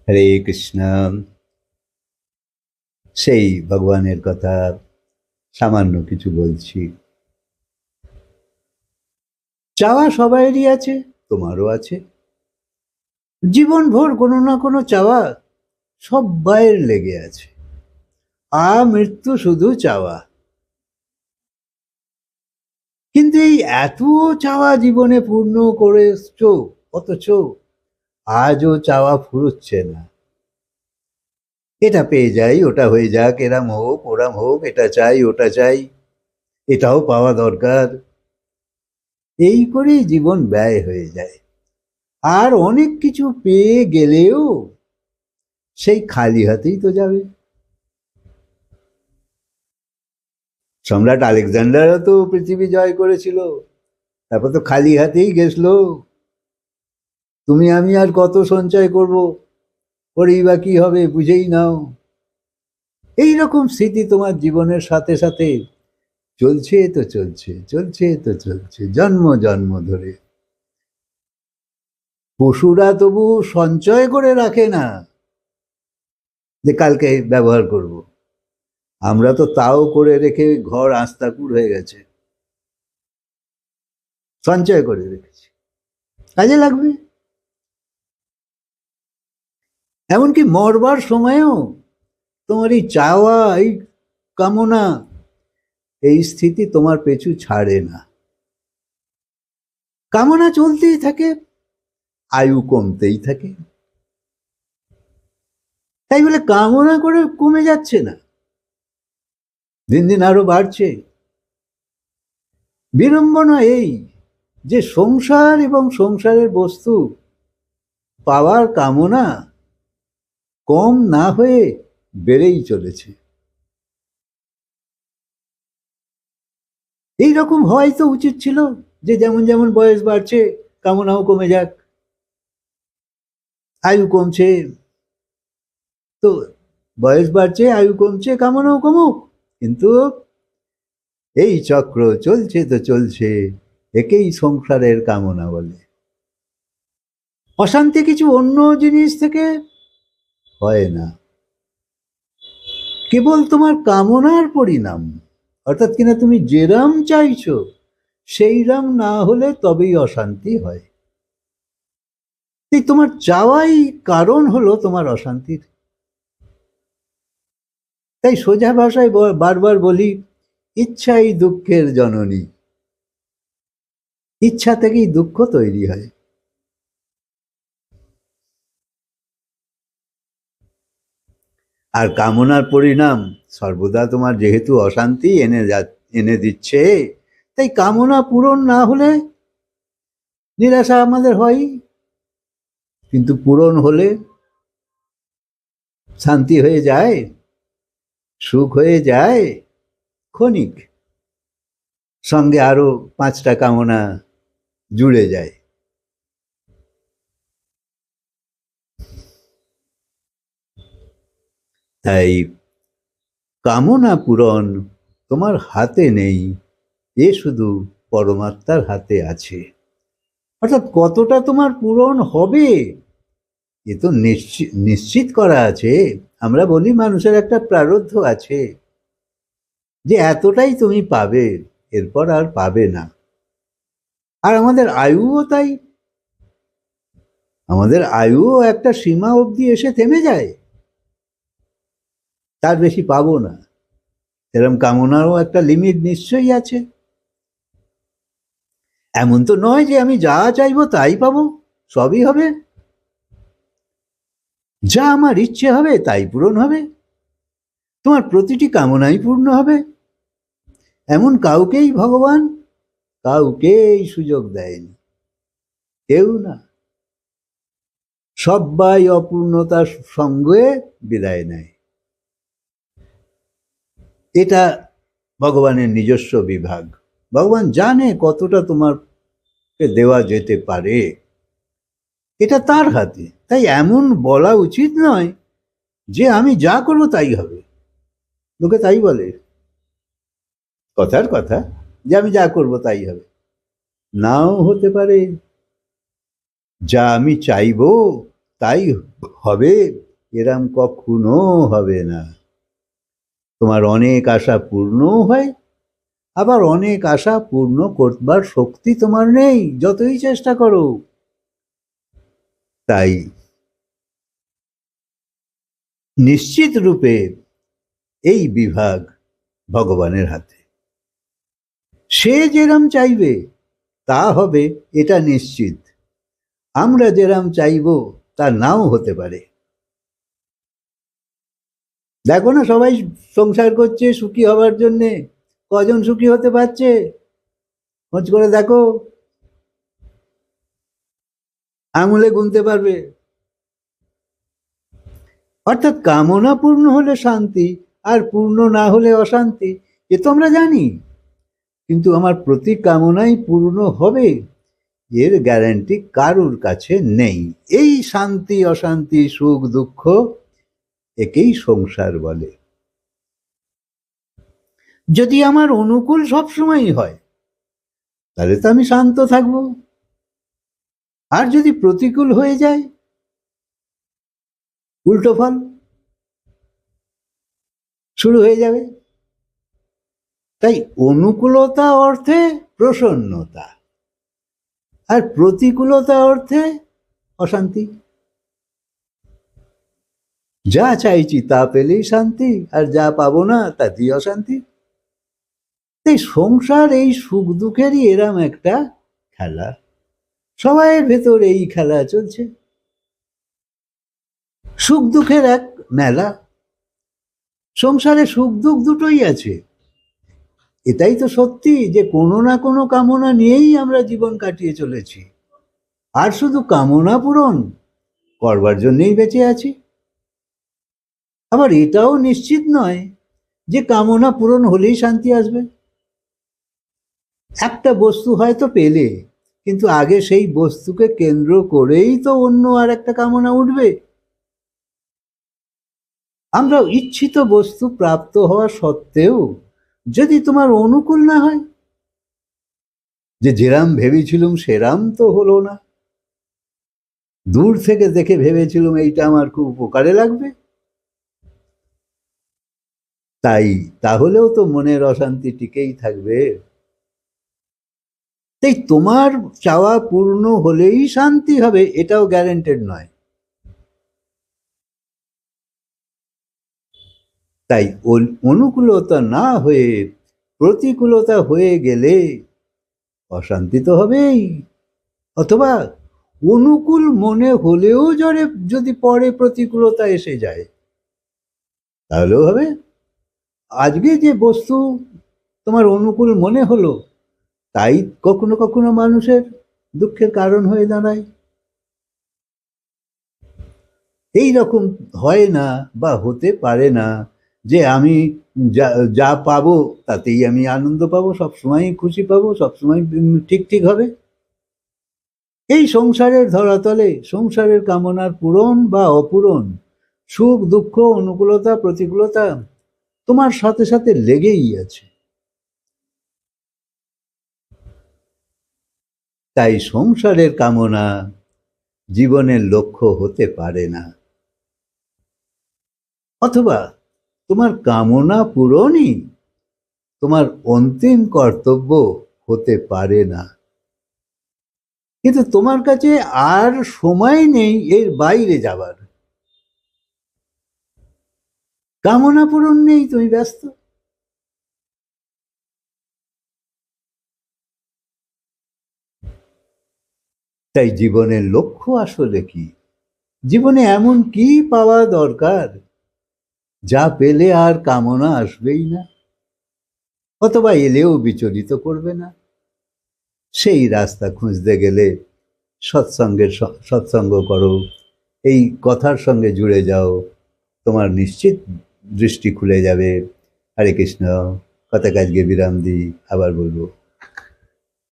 হরে কৃষ্ণ। সেই ভগবানের কথা সামান্য কিছু বলছি। চাওয়া সবাইরই আছে, তোমারও আছে। জীবন ভোর কোনো না কোনো চাওয়া সবাইয়ের লেগে আছে। মৃত্যু শুধু চাওয়া। কিন্তু এই এত চাওয়া জীবনে পূর্ণ করেছ, অথচ আজও চাওয়া ফুরোচ্ছে না। এটা পেয়ে যাই, ওটা হয়ে যাক, এরাম হোক ওরাম হোক, এটা চাই ওটা চাই, এটাও পাওয়া দরকার। এই করেই জীবন ব্যয় হয়ে যায়। আর অনেক কিছু পেয়ে গেলেও সেই খালি হাতেই তো যাবে। সম্রাট আলেকজান্ডারও তো পৃথিবী জয় করেছিল, তারপর তো খালি হাতেই গেছিল। তুমি আমি আর কত সঞ্চয় করব, করেই বা কি হবে, বুঝেই নাও। এই রকম স্মৃতি তোমার জীবনের সাথে সাথে চলছে তো চলছে, চলছে তো চলছে, জন্ম জন্ম ধরে। পশুরা তবু সঞ্চয় করে রাখে না যে কালকে ব্যবহার করব। আমরা তো তাও করে রেখে ঘর আস্তাকুর হয়ে গেছে, সঞ্চয় করে রেখেছি, কাজে লাগবে। এমনকি মরবার সময়ও তোমার এই চাওয়া, এই কামনা, এই স্থিতি তোমার পেছু ছাড়ে না। কামনা চলতেই থাকে, আয়ু কমতেই থাকে। তাই বলে কামনা করে কমে যাচ্ছে না, দিন দিন আরো বাড়ছে। বিড়ম্বনা এই যে সংসার এবং সংসারের বস্তু পাওয়ার কামনা কম না হয়ে বেড়েই চলেছে। এইরকম হওয়াই তো উচিত ছিল, যে যেমন যেমন বয়স বাড়ছে কামনাও কমে যাক, আয়ু কমছে তো বয়স বাড়ছে, আয়ু কমছে, কামনাও কমুক। কিন্তু এই চক্র চলছে তো চলছে, একেই সংসারের কামনা বলে। অশান্তি কিছু অন্য জিনিস থেকে হয় না, কেবল তোমার কামনার পরিণাম। অর্থাৎ কিনা তুমি যেরাম চাইছো সেইরাম না হলে তবেই অশান্তি হয়। তোমার চাওয়াই কারণ হলো তোমার অশান্তির। তাই সোজা ভাষায় বারবার বলি, ইচ্ছাই দুঃখের জননী। ইচ্ছা থেকেই দুঃখ তৈরি হয়। আর কামনার পরিণাম সর্বদা তোমার যেহেতু অশান্তি এনে দিচ্ছে, তাই কামনা পূরণ না হলে নিরাশা আমাদের হয়। কিন্তু পূরণ হলে শান্তি হয়ে যায়, সুখ হয়ে যায় ক্ষণিক, সঙ্গে আরো 5টা কামনা জুড়ে যায়। তাই কামনা পূরণ তোমার হাতে নেই, এ শুধু পরমাত্মার হাতে আছে। অর্থাৎ কতটা তোমার পূরণ হবে এ তো নিশ্চিত করা আছে। আমরা বলি মানুষের একটা প্রারব্ধ আছে যে এতটাই তুমি পাবে, এরপর আর পাবে না। আর আমাদের আয়ুও তাই, আমাদের আয়ুও একটা সীমা অবধি এসে থেমে যায়, তার বেশি পাবো না। এরকম কামনারও একটা লিমিট নিশ্চয়ই আছে। এমন তো নয় যে আমি যা চাইবো তাই পাবো, সবই হবে। যা আমার ইচ্ছে হবে তাই পূরণ হবে, তোমার প্রতিটি কামনাই পূর্ণ হবে, এমন কাউকেই ভগবান কাউকেই সুযোগ দেয়নি, কেউ না। সবাই অপূর্ণতার সঙ্গে বিদায় নেয়। এটা ভগবানের নিজস্ব বিভাগ। ভগবান জানে কতটা তোমারকে দেওয়া যেতে পারে, এটা তার হাতে। তাই এমন বলা উচিত নয় যে আমি যা করবো তাই হবে। লোকে তাই বলে, কথার কথা, যে আমি যা করবো তাই হবে। নাও হতে পারে। যা আমি চাইবো তাই হবে এরম কখনো হবে না। তোমার অনেক আশা পূর্ণও হয়, আবার অনেক আশা পূর্ণ করবার শক্তি তোমার নেই, যতই চেষ্টা করো। তাই নিশ্চিত রূপে এই বিভাগ ভগবানের হাতে। সে যেরম চাইবে তা হবে, এটা নিশ্চিত। আমরা যেরম চাইব তা নাও হতে পারে। দেখো না, সবাই সংসার করছে সুখী হবার জন্যে, কজন সুখী হতে পারছে খোঁজ করে দেখো, আঙুলে গুনতে পারবে। অর্থাৎ কামনা পূর্ণ হলে শান্তি, আর পূর্ণ না হলে অশান্তি, এ তো আমরা জানি। কিন্তু আমার প্রতি কামনাই পূর্ণ হবে, এর গ্যারান্টি কারুর কাছে নেই। এই শান্তি অশান্তি সুখ দুঃখ, একেই সংসার বলে। যদি আমার অনুকূল সবসময়ই হয় তাহলে তো আমি শান্ত থাকবো, আর যদি প্রতিকূল হয়ে যায়, উল্টো ফল শুরু হয়ে যাবে। তাই অনুকূলতা অর্থে প্রসন্নতা, আর প্রতিকূলতা অর্থে অশান্তি। যা চাইছি তা পেলেই শান্তি, আর যা পাবো না তাতেই অশান্তি। তাই সংসার এই সুখ দুঃখেরই এরম একটা খেলা, সবাই ভেতর এই খেলা চলছে। সুখ দুঃখের এক মেলা, সংসারে সুখ দুঃখ দুটোই আছে। এটাই তো সত্যি যে কোনো না কোনো কামনা নিয়েই আমরা জীবন কাটিয়ে চলেছি, আর শুধু কামনা পূরণ করবার জন্যই বেঁচে আছি। আবার এটাও নিশ্চিত নয় যে কামনা পূরণ হলেই শান্তি আসবে। একটা বস্তু হয়তো পেলে, কিন্তু আগে সেই বস্তুকে কেন্দ্র করেই তো অন্য আর একটা কামনা উঠবে। আমরা ইচ্ছিত বস্তু প্রাপ্ত হওয়া সত্ত্বেও যদি তোমার অনুকূল না হয়, যে যেরাম ভেবেছিলুম সেরাম তো হলো না, দূর থেকে দেখে ভেবেছিলুম এইটা আমার খুব উপকারে লাগবে, তাই তাহলেও তো মনের অশান্তি টিকেই থাকবে। তাই তোমার চাওয়া পূর্ণ হলেই শান্তি হবে এটাও গ্যারান্টেড নয়। তাই অনুকূলতা না হয়ে প্রতিকূলতা হয়ে গেলে অশান্তি তো হবেই, অথবা অনুকূল মনে হলেও যদি পরে প্রতিকূলতা এসে যায় তাহলেও হবে। আজকে যে বস্তু তোমার অনুকূল মনে হলো তাই কখনো কখনো মানুষের দুঃখের কারণ হয়ে দাঁড়ায়। এই রকম হয় না বা হতে পারে না যে আমি যা যা পাবো তাতেই আমি আনন্দ পাবো, সবসময় খুশি পাবো, সবসময় ঠিক ঠিক হবে। এই সংসারের ধরাতলে সংসারের কামনার পূরণ বা অপূরণ, সুখ দুঃখ অনুকূলতা প্রতিকূলতা তোমার সাথে সাথে লেগেই আছে। তাই সংসারের কামনা জীবনের লক্ষ্য হতে পারে না, অথবা তোমার কামনা পূরণই তোমার অন্তিম কর্তব্য হতে পারে না। কিন্তু তোমার কাছে আর সময় নেই এর বাইরে যাবার, কামনা পূরণ নেই, তুমি ব্যস্ত। তাই জীবনের লক্ষ্য আসলে কি? জীবনে এমন কি পাওয়া দরকার যা পেলে আর কামনা আসবেই না, অথবা এলেও বিচলিত করবে না? সেই রাস্তা খুঁজতে গেলে সৎসঙ্গ করো, এই কথার সঙ্গে জুড়ে যাও, তোমার নিশ্চিত দৃষ্টি খুলে যাবে। হরে কৃষ্ণ। কথা কাজকে বিরাম দিই, আবার বলবো।